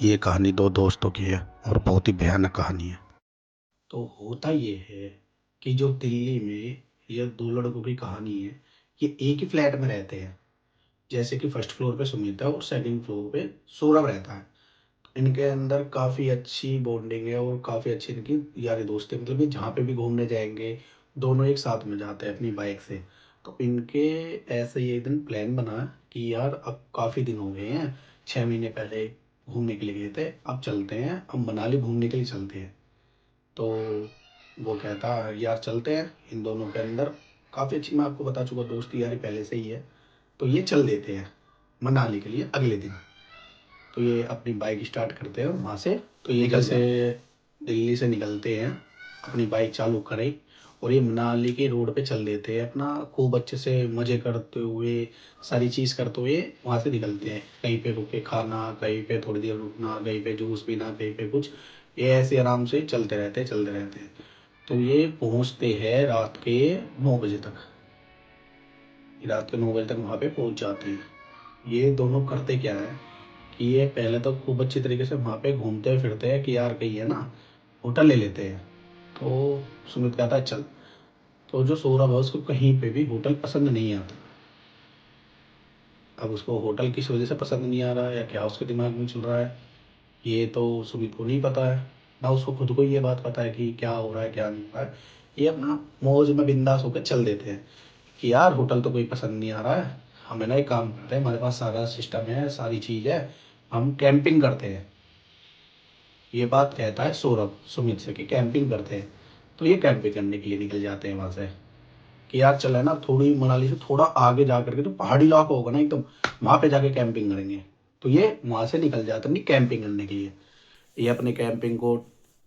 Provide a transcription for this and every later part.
ये कहानी दो दोस्तों की है और बहुत ही भयानक कहानी है। तो होता ये है कि जो दिल्ली में ये दो लड़कों की कहानी है। ये एक ही फ्लैट में रहते हैं। जैसे कि फर्स्ट फ्लोर पे सुमित है और सेकंड फ्लोर पे सौरभ रहता है। इनके अंदर काफ़ी अच्छी बॉन्डिंग है और काफ़ी अच्छी इनकी यारी दोस्ती है। मतलब ये जहाँ पे भी घूमने जाएंगे दोनों एक साथ में जाते हैं अपनी बाइक से। तो इनके ऐसे ही एक दिन प्लान बना कि यार अब काफ़ी दिन हो गए हैं, 6 महीने पहले घूमने के लिए गए थे, अब चलते हैं, अब मनाली घूमने के लिए चलते हैं। तो वो कहता है यार चलते हैं। इन दोनों के अंदर काफ़ी अच्छी, मैं आपको बता चुका, दोस्ती यारी पहले से ही है। तो ये चल देते हैं मनाली के लिए अगले दिन। तो ये अपनी बाइक स्टार्ट करते हैं और वहाँ से तो ये निकल से दिल्ली से निकलते हैं, अपनी बाइक चालू करें और ये मनाली के रोड पे चल देते हैं अपना, खूब अच्छे से मज़े करते हुए, सारी चीज़ करते हुए वहाँ से निकलते हैं। कहीं पे रुक के खाना, कहीं पे थोड़ी देर रुकना, कहीं पे जूस पीना, कहीं पे कुछ, ये ऐसे आराम से चलते रहते हैं चलते रहते हैं। तो ये पहुँचते हैं रात के 9 बजे तक। रात के 9 बजे तक वहाँ पे पहुँच जाते हैं। ये दोनों करते क्या है कि ये पहले तो खूब अच्छी तरीके से वहाँ पे घूमते फिरते हैं कि यार कहीं है ना होटल ले लेते हैं। तो सुमित कहता है चल। तो जो सौरभ है उसको कहीं पे भी होटल पसंद नहीं आता। अब उसको होटल किस वजह से पसंद नहीं आ रहा है या क्या उसके दिमाग में चल रहा है, ये तो सुमित को नहीं पता है। ना उसको खुद को ये बात पता है कि क्या हो रहा है क्या नहीं हो रहा है। ये अपना मौज में बिंदास होकर चल देते हैं कि यार होटल तो कोई पसंद नहीं आ रहा है, हमें ना एक काम करते हैं, हमारे पास सारा सिस्टम है, सारी चीज़ है, हम कैंपिंग करते हैं। ये बात कहता है सौरभ सुमित से कि कैंपिंग करते हैं। तो ये कैंपिंग करने के लिए निकल जाते हैं वहां से कि यार चले ना थोड़ी मनाली से थोड़ा आगे जा करके जो पहाड़ी इलाका होगा ना एकदम, वहां पे जाके कैंपिंग करेंगे। तो ये वहां से निकल जाते हैं कैंपिंग करने के लिए। ये अपने कैंपिंग को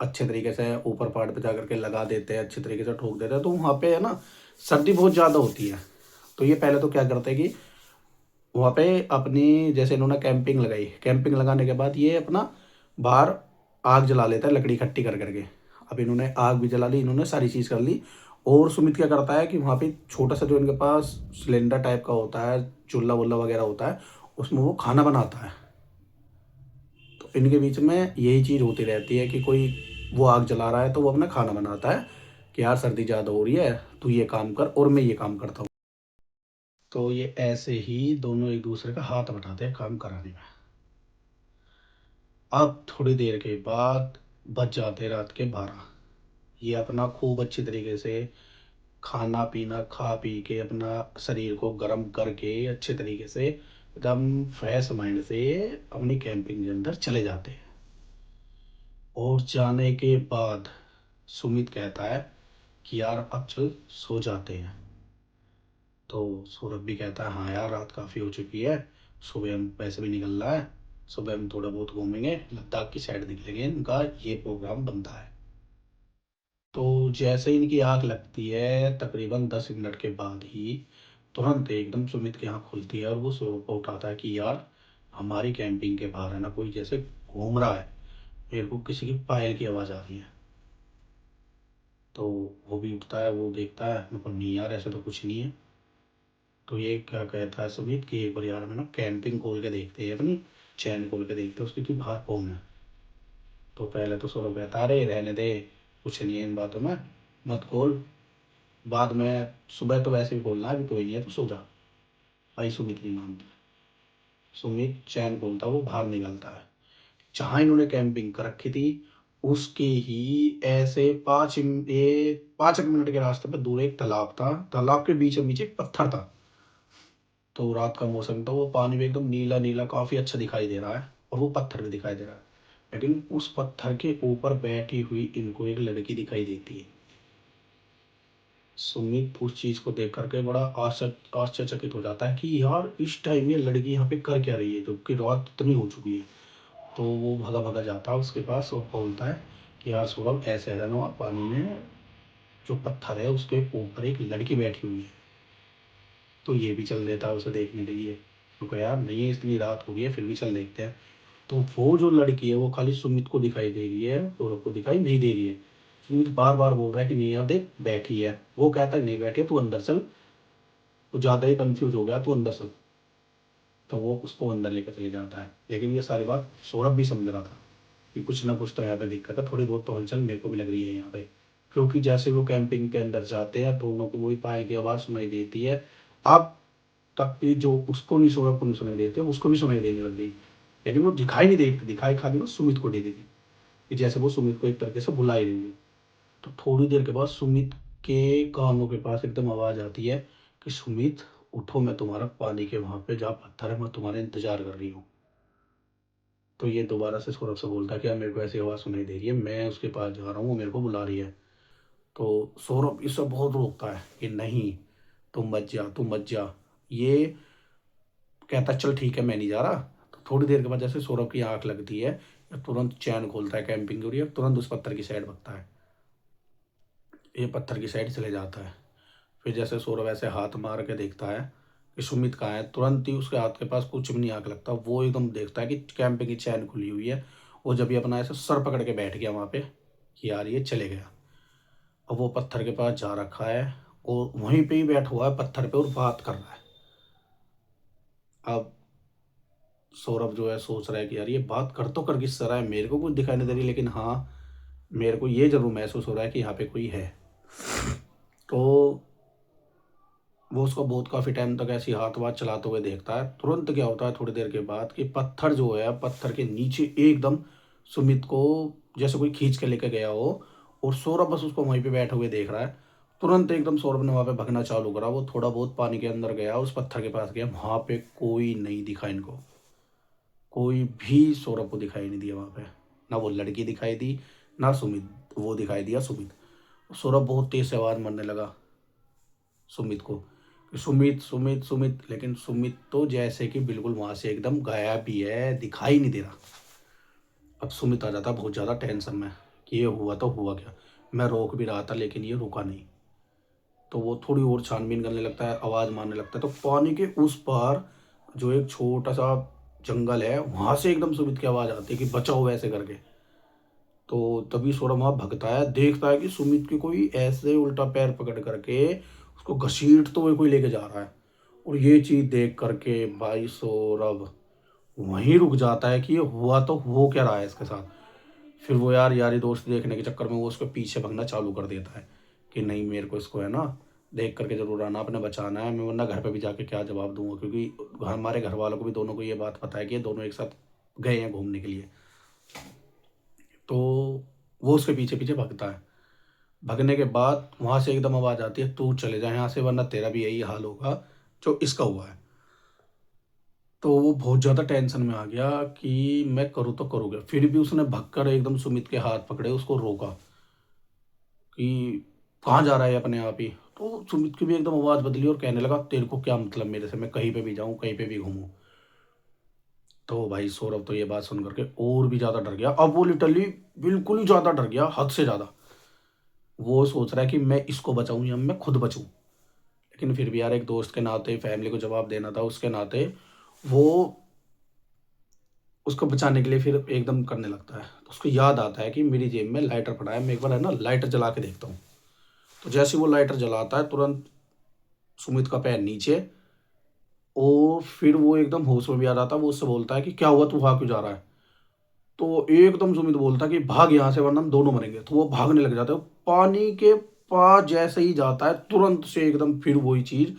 अच्छे तरीके से ऊपर पहाड़ पे जा करके लगा देते हैं, अच्छे तरीके से ठोक देते हैं। तो वहाँ पे है ना सर्दी बहुत ज़्यादा होती है। तो ये पहले तो क्या करते हैं कि वहाँ पे अपनी जैसे इन्होंने कैंपिंग लगाई, कैंपिंग लगाने के बाद ये अपना बाहर आग जला लेता है लकड़ी इकट्ठी कर करके। अब इन्होंने आग भी जला ली, इन्होंने सारी चीज़ कर ली। और सुमित क्या करता है कि वहाँ पे छोटा सा जो इनके पास सिलेंडर टाइप का होता है, चूल्हा वुल्ला वगैरह होता है, उसमें वो खाना बनाता है। तो इनके बीच में यही चीज़ होती रहती है कि कोई वो आग जला रहा है तो वो अपना खाना बनाता है कि यार सर्दी ज़्यादा हो रही है, तू ये काम कर और मैं ये काम करता हूँ। तो ये ऐसे ही दोनों एक दूसरे का हाथ बटाते हैं काम कराने में। अब थोड़ी देर के बाद बज जाते रात के 12। ये अपना खूब अच्छी तरीके से खाना पीना खा पी के अपना शरीर को गर्म करके अच्छे तरीके से एकदम फ्रेश माइंड से अपनी कैंपिंग के अंदर चले जाते हैं। और जाने के बाद सुमित कहता है कि यार अब चल सो जाते हैं। तो सौरभ भी कहता है हाँ यार रात काफ़ी हो चुकी है, सुबह हम वैसे भी निकल रहा है, सुबह हम थोड़ा बहुत घूमेंगे, लद्दाख की साइड निकलेंगे, इनका ये प्रोग्राम बनता है। तो जैसे ही इनकी आँख लगती है तकरीबन 10 मिनट के बाद ही तुरंत एकदम सुमित की आँख खुलती है और वो सौरभ को उठाता है कि यार हमारी कैंपिंग के बाहर है ना कोई जैसे घूम रहा है, मेरे को किसी की पायल की आवाज़ आ रही है। तो वो भी उठता है, वो देखता है, मेरे को नहीं यार ऐसा तो कुछ नहीं है। तो ये क्या कहता है सुमित कि एक बार यार हमें ना कैंपिंग खोल के देखते हैं, अपनी चैन खोल के देखते हैं उसकी कि बाहर कौन है। तो पहले तो सौरभ कहता अरे रहने दे, कुछ नहीं है इन बातों में, मत खोल, बाद में सुबह तो वैसे भी खोलना है, अभी कोई नहीं है तो सो जा। भाई सुमित नहीं मानता। सुमित चैन खोलता वो बाहर निकलता है। जहाँ इन्होंने कैंपिंग कर रखी थी उसके ही ऐसे 5 मिनट के रास्ते पर दूर एक तालाब था, तालाब के बीचों बीच एक पत्थर था। तो रात का मौसम था, वो पानी भी एकदम नीला नीला काफी अच्छा दिखाई दे रहा है और वो पत्थर भी दिखाई दे रहा है। लेकिन उस पत्थर के ऊपर बैठी हुई इनको एक लड़की दिखाई देती है। सुमित उस चीज को देख करके बड़ा आश्चर्यचकित हो जाता है कि यार इस टाइम ये लड़की यहाँ पे कर क्या रही है जबकि रात इतनी हो चुकी है। तो वो भगा भगा जाता है उसके पास और बोलता है कि यार सौरभ ऐसे है ना पानी में जो पत्थर है उसके ऊपर एक लड़की बैठी हुई है। तो ये भी चल देता है उसे देखने के लिए। तो यार नहीं है इतनी रात हो गई है फिर भी चल देखते हैं। तो वो जो लड़की है वो खाली सुमित को दिखाई दे रही है, सौरभ को दिखाई नहीं दे रही है। सुमित बार बार बोल रहा है कि नहीं अब देख बैठी है, वो कहता है नहीं बैठी है, तू अंदर चल। तो ज्यादा ही कंफ्यूज हो गया, तू अंदर चल। तो वो उसको अंदर लेकर चले जाता है। लेकिन ये सारी बात सौरभ भी समझ रहा था कि कुछ ना कुछ तो यहाँ पे दिक्कत है, थोड़ी बहुत तो हलचल मेरे को भी लग रही है यहाँ पे। क्योंकि जैसे वो कैंपिंग के अंदर जाते हैं दोनों को वही पाए की आवाज़ सुनाई देती है। अब तक कि जो उसको नहीं, सौरभ को नहीं सुनाई देते, उसको भी सुनाई देने लग गई। लेकिन वो दिखाई नहीं देती, दिखाई खाली वो सुमित को दे देती कि जैसे वो सुमित को एक तरीके से बुला ही रही है। तो थोड़ी देर के बाद सुमित के कानों के पास एकदम आवाज़ आती है कि सुमित उठो, मैं तुम्हारा पानी के वहां पे जहाँ पत्थर है मैं तुम्हारे इंतजार कर रही हूँ। तो ये दोबारा से सौरभ से बोलता है कि यार मेरे को ऐसी आवाज़ सुनाई दे रही है, मैं उसके पास जा रहा हूँ, वो मेरे को बुला रही है। तो सौरभ इससे बहुत रोकता है कि नहीं, तुम मत जा, तुम मत जा। ये कहता है चल ठीक है मैं नहीं जा रहा। तो थोड़ी देर के बाद जैसे सौरभ की आंख लगती है, या तुरंत चैन खोलता है कैंपिंग की, और तुरंत उस पत्थर की साइड भगता है, ये पत्थर की साइड चले जाता है। फिर जैसे सौरभ ऐसे हाथ मार के देखता है कि सुमित कहाँ है, तुरंत ही उसके हाथ के पास कुछ भी नहीं आग लगता। वो एकदम देखता है कि कैंपिंग की चैन खुली हुई है। वो जब भी अपना ऐसे सर पकड़ के बैठ गया वहाँ पे कि यार ये चले गया। अब वो पत्थर के पास जा रखा है और वहीं पे ही बैठा हुआ है पत्थर पे और बात कर रहा है। अब सौरभ जो है सोच रहा है कि यार ये बात कर तो कर किस तरह है, मेरे को कुछ दिखाई नहीं दे रही, लेकिन हाँ मेरे को ये जरूर महसूस हो रहा है कि यहाँ पे कोई है। तो वो उसको बहुत काफ़ी टाइम तक ऐसी हाथ वाथ चलाते हुए देखता है। तुरंत क्या होता है थोड़ी देर के बाद कि पत्थर जो है, पत्थर के नीचे एकदम सुमित को जैसे कोई खींच के लेके गया हो, और सौरभ बस उसको वहीं पे बैठे हुए देख रहा है। तुरंत एकदम सौरभ ने वहाँ पे भगना चालू करा। वो थोड़ा बहुत पानी के अंदर गया, उस पत्थर के पास गया, वहाँ पे कोई नहीं दिखा इनको, कोई भी सौरभ को दिखाई नहीं दिया वहाँ पे। ना वो लड़की दिखाई दी, ना सुमित, वो दिखाई दिया सुमित। सौरभ बहुत तेज से आवाज़ मारने लगा सुमित को कि सुमित सुमित सुमित, लेकिन सुमित तो जैसे कि बिल्कुल वहां से एकदम गायब ही है, दिखाई नहीं दे रहा। अब सुमित आ जाता बहुत ज़्यादा टेंशन में कि ये हुआ तो हुआ क्या। मैं रोक भी रहा था लेकिन ये रुका नहीं। तो वो थोड़ी और छानबीन करने लगता है, आवाज़ मारने लगता है। तो पानी के उस पार जो एक छोटा सा जंगल है, वहां से एकदम सुमित की आवाज़ आती है कि बचाओ ऐसे करके। तो तभी सौरभ वहां भगता है, देखता है कि सुमित की कोई ऐसे उल्टा पैर पकड़ करके उसको घसीटते हुए कोई लेके जा रहा है। और ये चीज देख करके भाई सौरभ वहीं रुक जाता है कि ये हुआ तो हो क्या रहा है इसके साथ। फिर वो यार यारी दोस्ती देखने के चक्कर में वो उसके पीछे भगना चालू कर देता है कि नहीं, मेरे को इसको है ना देख करके जरूर आना, अपने बचाना है। मैं वरना घर पे भी जाके क्या जवाब दूंगा, क्योंकि हमारे घर वालों को भी दोनों को ये बात पता है कि ये दोनों एक साथ गए हैं घूमने के लिए। तो वो उसके पीछे पीछे भगता है। भगने के बाद वहां से एकदम आवाज आती है तू चले जा यहाँ से, वरना तेरा भी यही हाल होगा जो इसका हुआ है। तो वो बहुत ज़्यादा टेंशन में आ गया कि मैं करूँ तो करूँ क्या। फिर भी उसने भगकर एकदम सुमित के हाथ पकड़े, उसको रोका कि कहाँ जा रहा है अपने आप ही। तो सुमित की भी एकदम आवाज़ बदली और कहने लगा तेरे को क्या मतलब मेरे से, मैं कहीं पे भी जाऊँ कहीं पे भी घूमूं। तो भाई सौरभ तो ये बात सुन करके और भी ज़्यादा डर गया। अब वो लिटरली बिल्कुल ही ज़्यादा डर गया, हद से ज़्यादा। वो सोच रहा है कि मैं इसको बचाऊं या मैं खुद बचूं। लेकिन फिर भी यार एक दोस्त के नाते, फैमिली को जवाब देना था उसके नाते, वो उसको बचाने के लिए फिर एकदम करने लगता है। तो उसको याद आता है कि मेरी जेब में लाइटर पड़ा है, मैं एक बार है ना लाइटर जला के देखता हूँ। तो जैसे ही वो लाइटर जलाता है तुरंत सुमित का पैर नीचे, और फिर वो एकदम होश में भी आ जाता है। वो उससे बोलता है कि क्या हुआ, तू वहाँ क्यों जा रहा है। तो एकदम सुमित बोलता है कि भाग यहाँ से वरना हम दोनों मरेंगे। तो वो भागने लग जाता है। पानी के पास जैसे ही जाता है तुरंत से एकदम फिर वही चीज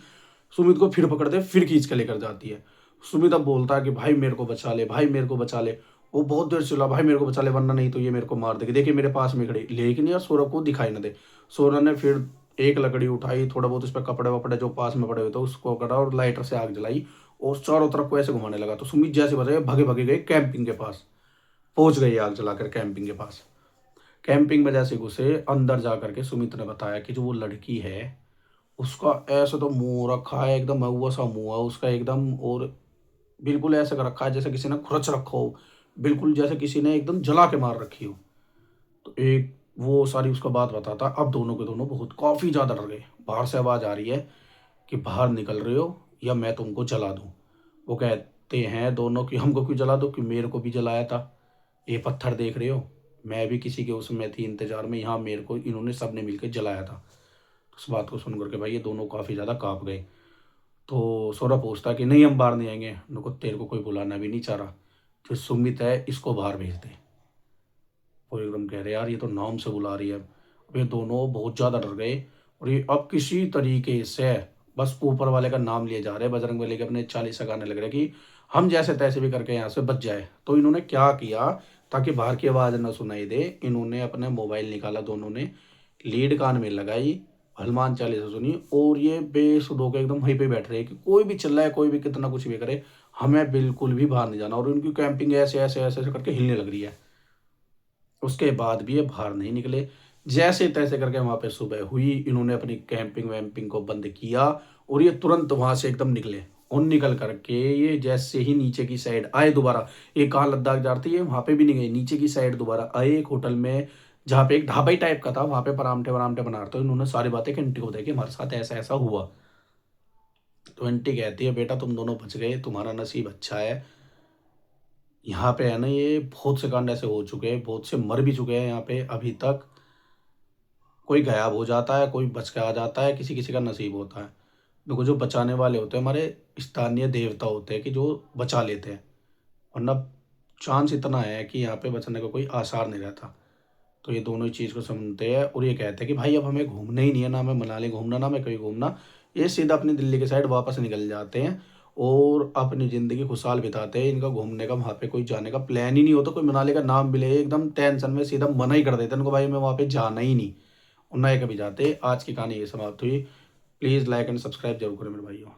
सुमित को फिर पकड़ते फिर खींच के लेकर जाती है। सुमित अब बोलता है कि भाई मेरे को बचा ले, भाई मेरे को बचा ले। वो बहुत देर चिल्ला भाई मेरे को बचा ले वरना नहीं तो ये मेरे को मार देगी, देखिए मेरे पास में खड़ी। लेकिन यार सौरभ को दिखाई ना दे। सौरभ ने फिर एक लकड़ी उठाई, थोड़ा बहुत उस पर कपड़े वपड़े जो पास में पड़े हुए थे उसको करा और लाइटर से आग जलाई और चारों तरफ को ऐसे घुमाने लगा। तो सुमित जैसे बचे भगे भगे गए कैंपिंग के पास, पहुंच गई आग जलाकर कैंपिंग के पास। कैंपिंग में जैसे घुसे अंदर जा करके सुमित ने बताया कि जो वो लड़की है उसका ऐसा तो मुंह रखा है, एकदम महुआ सा मुंह है उसका एकदम, और बिल्कुल ऐसा कर रखा है जैसे किसी ने खुरच रखा हो, बिल्कुल जैसे किसी ने एकदम जला के मार रखी हो। तो एक वो सारी उसका बात बताता। अब दोनों के दोनों बहुत काफी ज्यादा डर गए। बाहर से आवाज आ रही है कि बाहर निकल रहे हो या मैं तुमको जला दूं। वो कहते हैं दोनों कि हमको क्यों जला दो, कि मेरे को भी जलाया था, ये पत्थर देख रहे हो, मैं भी किसी के उसमें थी इंतजार में, यहाँ मेरे को इन्होंने सबने मिलकर जलाया था। उस बात को सुन करके भाई ये दोनों काफ़ी ज़्यादा काँप गए। तो सौरभ पूछता कि नहीं हम बाहर नहीं आएंगे, उनको तेरे को कोई बुलाना भी नहीं चाह रहा, जो सुमित है इसको बाहर भेज दे। वो एकदम कह रहे यार ये तो नाम से बुला रही है। अब ये दोनों बहुत ज़्यादा डर गए और ये अब किसी तरीके से बस ऊपर वाले का नाम लिए जा रहे हैं, बजरंगबली के अपने चालीसा गाने लग रहे कि हम जैसे तैसे भी करके यहाँ से बच जाए। तो इन्होंने क्या किया, ताकि बाहर की आवाज़ ना सुनाई दे, इन्होंने अपने मोबाइल निकाला, दोनों ने लीड कान में लगाई, हनुमान चालीसा सुनी और ये बेसुध होकर एकदम वहीं पे बैठ रहे हैं कि कोई भी चिल्लाए, कोई भी कितना कुछ भी करे, हमें बिल्कुल भी बाहर नहीं जाना। और उनकी कैंपिंग ऐसे ऐसे ऐसे ऐसे करके हिलने लग रही है। उसके बाद भी ये बाहर नहीं निकले। जैसे तैसे करके वहाँ पे सुबह हुई, इन्होंने अपनी कैंपिंग वैम्पिंग को बंद किया और ये तुरंत वहाँ से एकदम निकले। और निकल करके ये जैसे ही नीचे की साइड आए दोबारा, ये कहाँ लद्दाख जा रही है, वहाँ पे भी नहीं गए, नीचे की साइड दोबारा आए एक होटल में, जहाँ पे एक ढाबा टाइप का था, वहाँ पे परामठे वरामठे बना रहे थे। इन्होंने सारी बातें घंटी को बताई कि हमारे साथ ऐसा ऐसा हुआ। तो आंटी कहती है बेटा तुम दोनों बच गए, तुम्हारा नसीब अच्छा है। यहाँ पे है ना, ये बहुत से कांड ऐसे हो चुके हैं, बहुत से मर भी चुके हैं यहाँ पे अभी तक। कोई गायब हो जाता है, कोई बच के आ जाता है, किसी किसी का नसीब होता है। देखो जो बचाने वाले होते हैं हमारे स्थानीय देवता होते हैं कि जो बचा लेते हैं, वरना चांस इतना है कि यहाँ पे बचने का कोई आसार नहीं रहता। तो ये दोनों ही चीज़ को समझते हैं और ये कहते हैं कि भाई अब हमें घूमना ही नहीं है, ना हमें मनाली घूमना, ना हमें कहीं घूमना। ये सीधा अपनी दिल्ली के साइड वापस निकल जाते हैं और अपनी ज़िंदगी खुशहाल बिताते हैं। इनका घूमने का, वहाँ पे कोई जाने का प्लान ही नहीं होता। कोई मनाली का नाम भी ले, एकदम टेंशन में सीधा मना ही कर देते हैं उनको, भाई मैं वहाँ पे जाना ही नहीं। और ना ये कभी जाते। आज की कहानी ये समाप्त हुई। प्लीज़ लाइक एंड सब्सक्राइब जरूर करें मेरे भाइयों।